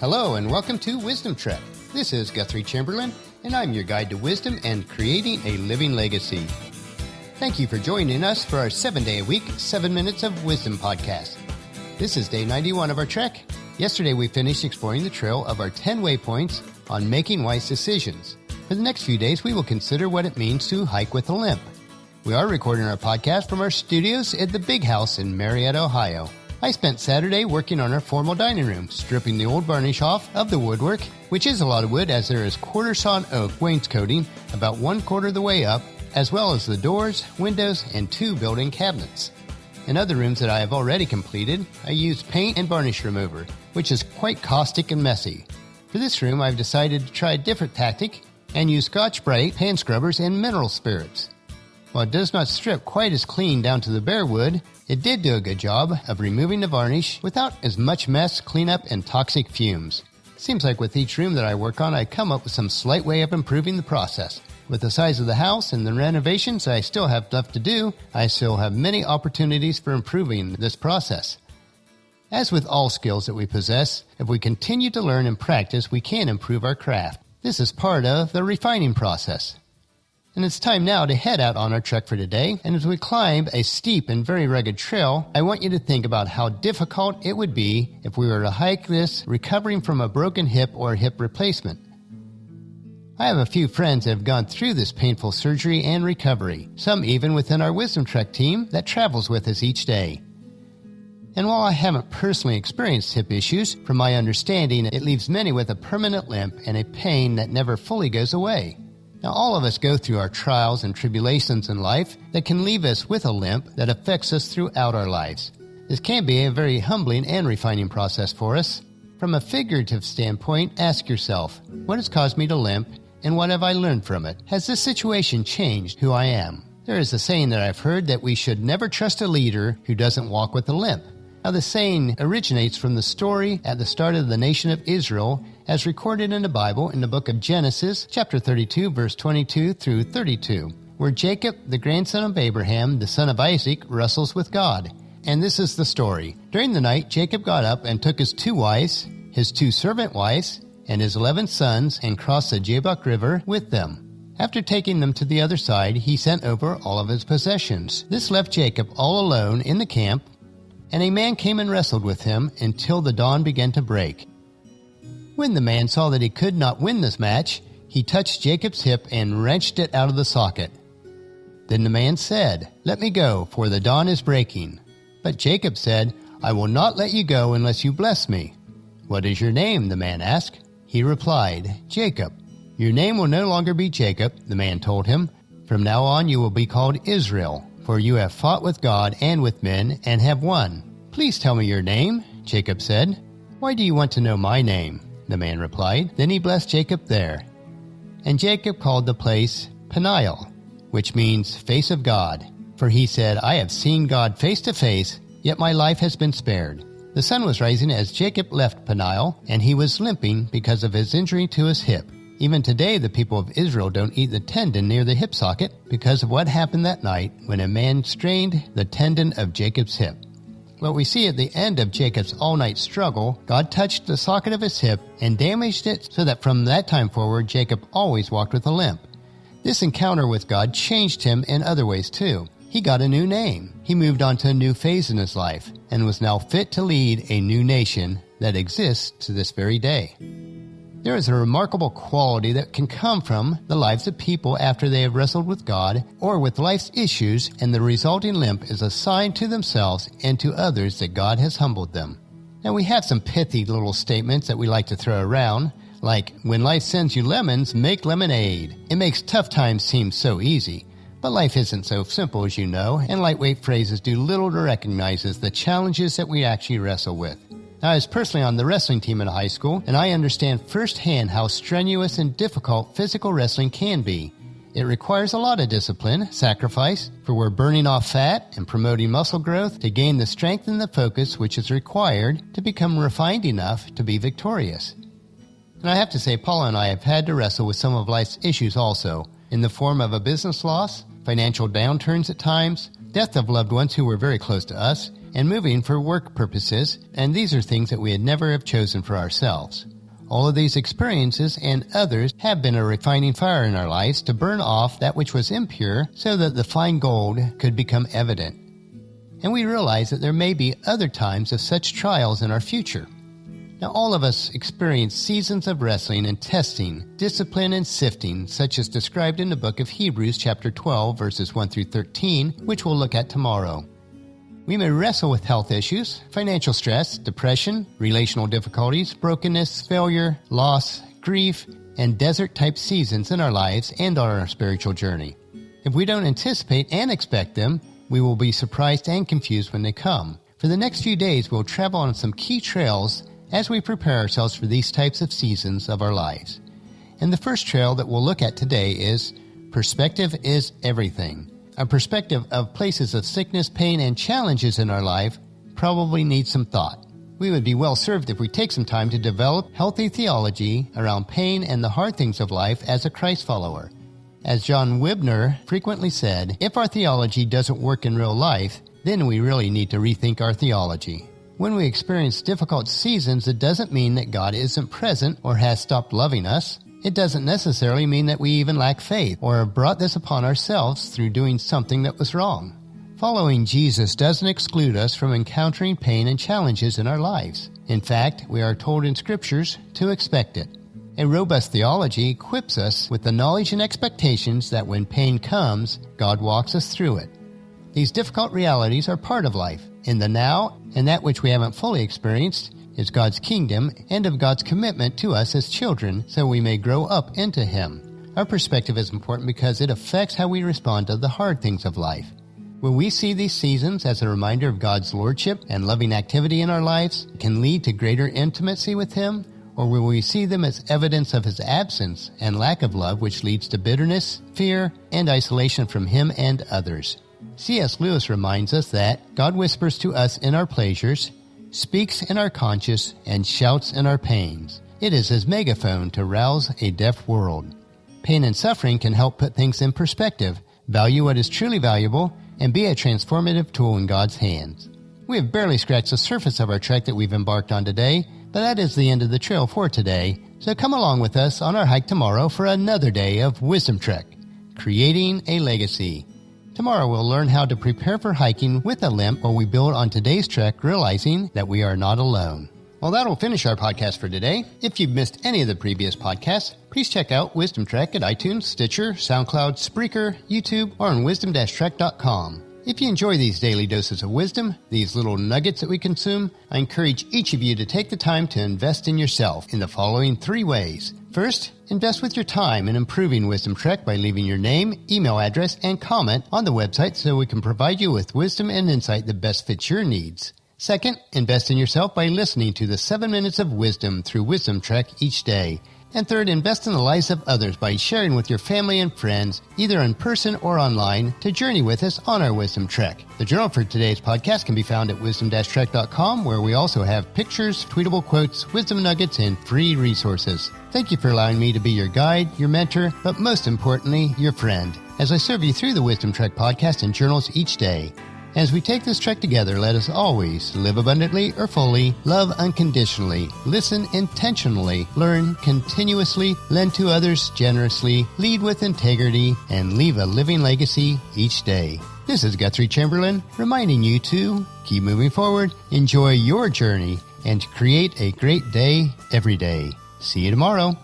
Hello and welcome to Wisdom Trek. This is Guthrie Chamberlain, and I'm your guide to wisdom and creating a living legacy. Thank you for joining us for our 7-day-a-week, 7 Minutes of Wisdom podcast. This is day 91 of our trek. Yesterday we finished exploring the trail of our 10 waypoints on making wise decisions. For the next few days we will consider what it means to hike with a limp. We are recording our podcast from our studios at the Big House in Marietta, Ohio. I spent Saturday working on our formal dining room, stripping the old varnish off of the woodwork, which is a lot of wood as there is quarter-sawn oak wainscoting about 1/4 of the way up, as well as the doors, windows, and 2 built-in cabinets. In other rooms that I have already completed, I used paint and varnish remover, which is quite caustic and messy. For this room, I've decided to try a different tactic and use Scotch-Brite hand scrubbers and mineral spirits. While it does not strip quite as clean down to the bare wood, it did do a good job of removing the varnish without as much mess, cleanup, and toxic fumes. Seems like with each room that I work on, I come up with some slight way of improving the process. With the size of the house and the renovations I still have left to do, I still have many opportunities for improving this process. As with all skills that we possess, if we continue to learn and practice, we can improve our craft. This is part of the refining process. And it's time now to head out on our trek for today, and as we climb a steep and very rugged trail, I want you to think about how difficult it would be if we were to hike this recovering from a broken hip or hip replacement. I have a few friends that have gone through this painful surgery and recovery, some even within our Wisdom Trek team that travels with us each day. And while I haven't personally experienced hip issues, from my understanding, it leaves many with a permanent limp and a pain that never fully goes away. Now, all of us go through our trials and tribulations in life that can leave us with a limp that affects us throughout our lives. This can be a very humbling and refining process for us. From a figurative standpoint, ask yourself, what has caused me to limp, and what have I learned from it? Has this situation changed who I am? There is a saying that I've heard that we should never trust a leader who doesn't walk with a limp. Now, the saying originates from the story at the start of the nation of Israel as recorded in the Bible in the book of Genesis, chapter 32, verse 22 through 32, where Jacob, the grandson of Abraham, the son of Isaac, wrestles with God. And this is the story. During the night, Jacob got up and took his 2 wives, his 2 servant wives, and his 11 sons, and crossed the Jabbok River with them. After taking them to the other side, he sent over all of his possessions. This left Jacob all alone in the camp, and a man came and wrestled with him until the dawn began to break. When the man saw that he could not win this match, he touched Jacob's hip and wrenched it out of the socket. Then the man said, "Let me go, for the dawn is breaking." But Jacob said, "I will not let you go unless you bless me." "What is your name?" the man asked. He replied, "Jacob." "Your name will no longer be Jacob," the man told him. "From now on you will be called Israel, for you have fought with God and with men and have won." "Please tell me your name," Jacob said. "Why do you want to know my name?" the man replied. Then he blessed Jacob there. And Jacob called the place Peniel, which means face of God. For he said, "I have seen God face to face, yet my life has been spared." The sun was rising as Jacob left Peniel, and he was limping because of his injury to his hip. Even today, the people of Israel don't eat the tendon near the hip socket because of what happened that night when a man strained the tendon of Jacob's hip. What we see at the end of Jacob's all-night struggle, God touched the socket of his hip and damaged it so that from that time forward, Jacob always walked with a limp. This encounter with God changed him in other ways too. He got a new name. He moved on to a new phase in his life and was now fit to lead a new nation that exists to this very day. There is a remarkable quality that can come from the lives of people after they have wrestled with God or with life's issues, and the resulting limp is a sign to themselves and to others that God has humbled them. Now, we have some pithy little statements that we like to throw around, like, when life sends you lemons, make lemonade. It makes tough times seem so easy, but life isn't so simple, as you know, and lightweight phrases do little to recognize the challenges that we actually wrestle with. Now, I was personally on the wrestling team in high school, and I understand firsthand how strenuous and difficult physical wrestling can be. It requires a lot of discipline, sacrifice, for we're burning off fat and promoting muscle growth to gain the strength and the focus which is required to become refined enough to be victorious. And I have to say, Paula and I have had to wrestle with some of life's issues also, in the form of a business loss, financial downturns at times, death of loved ones who were very close to us, and moving for work purposes, and these are things that we had never have chosen for ourselves. All of these experiences and others have been a refining fire in our lives to burn off that which was impure so that the fine gold could become evident. And we realize that there may be other times of such trials in our future. Now, all of us experience seasons of wrestling and testing, discipline and sifting, such as described in the book of Hebrews chapter 12, verses 1 through 13, which we'll look at tomorrow. We may wrestle with health issues, financial stress, depression, relational difficulties, brokenness, failure, loss, grief, and desert-type seasons in our lives and on our spiritual journey. If we don't anticipate and expect them, we will be surprised and confused when they come. For the next few days, we'll travel on some key trails as we prepare ourselves for these types of seasons of our lives. And the first trail that we'll look at today is Perspective is Everything. A perspective of places of sickness, pain, and challenges in our life probably needs some thought. We would be well served if we take some time to develop healthy theology around pain and the hard things of life as a Christ follower. As John Wibner frequently said, if our theology doesn't work in real life, then we really need to rethink our theology. When we experience difficult seasons, it doesn't mean that God isn't present or has stopped loving us. It doesn't necessarily mean that we even lack faith or have brought this upon ourselves through doing something that was wrong. Following Jesus doesn't exclude us from encountering pain and challenges in our lives. In fact, we are told in Scriptures to expect it. A robust theology equips us with the knowledge and expectations that when pain comes, God walks us through it. These difficult realities are part of life, in the now, and that which we haven't fully experienced is God's kingdom and of God's commitment to us as children so we may grow up into Him. Our perspective is important because it affects how we respond to the hard things of life. Will we see these seasons as a reminder of God's lordship and loving activity in our lives can lead to greater intimacy with Him? Or will we see them as evidence of His absence and lack of love, which leads to bitterness, fear, and isolation from Him and others? C.S. Lewis reminds us that God whispers to us in our pleasures, speaks in our conscience, and shouts in our pains. It is His megaphone to rouse a deaf world. Pain and suffering can help put things in perspective, value what is truly valuable, and be a transformative tool in God's hands. We have barely scratched the surface of our trek that we've embarked on today, but that is the end of the trail for today, so come along with us on our hike tomorrow for another day of Wisdom Trek, Creating a Legacy. Tomorrow we'll learn how to prepare for hiking with a limp while we build on today's trek, realizing that we are not alone. Well, that'll finish our podcast for today. If you've missed any of the previous podcasts, please check out Wisdom Trek at iTunes, Stitcher, SoundCloud, Spreaker, YouTube, or on wisdom-trek.com. If you enjoy these daily doses of wisdom, these little nuggets that we consume, I encourage each of you to take the time to invest in yourself in the following 3 ways. First, invest with your time in improving Wisdom Trek by leaving your name, email address, and comment on the website so we can provide you with wisdom and insight that best fits your needs. Second, invest in yourself by listening to the 7 Minutes of Wisdom through Wisdom Trek each day. And third, invest in the lives of others by sharing with your family and friends, either in person or online, to journey with us on our Wisdom Trek. The journal for today's podcast can be found at wisdom-trek.com, where we also have pictures, tweetable quotes, wisdom nuggets, and free resources. Thank you for allowing me to be your guide, your mentor, but most importantly, your friend, as I serve you through the Wisdom Trek podcast and journals each day. As we take this trek together, let us always live abundantly or fully, love unconditionally, listen intentionally, learn continuously, lend to others generously, lead with integrity, and leave a living legacy each day. This is Guthrie Chamberlain, reminding you to keep moving forward, enjoy your journey, and to create a great day every day. See you tomorrow.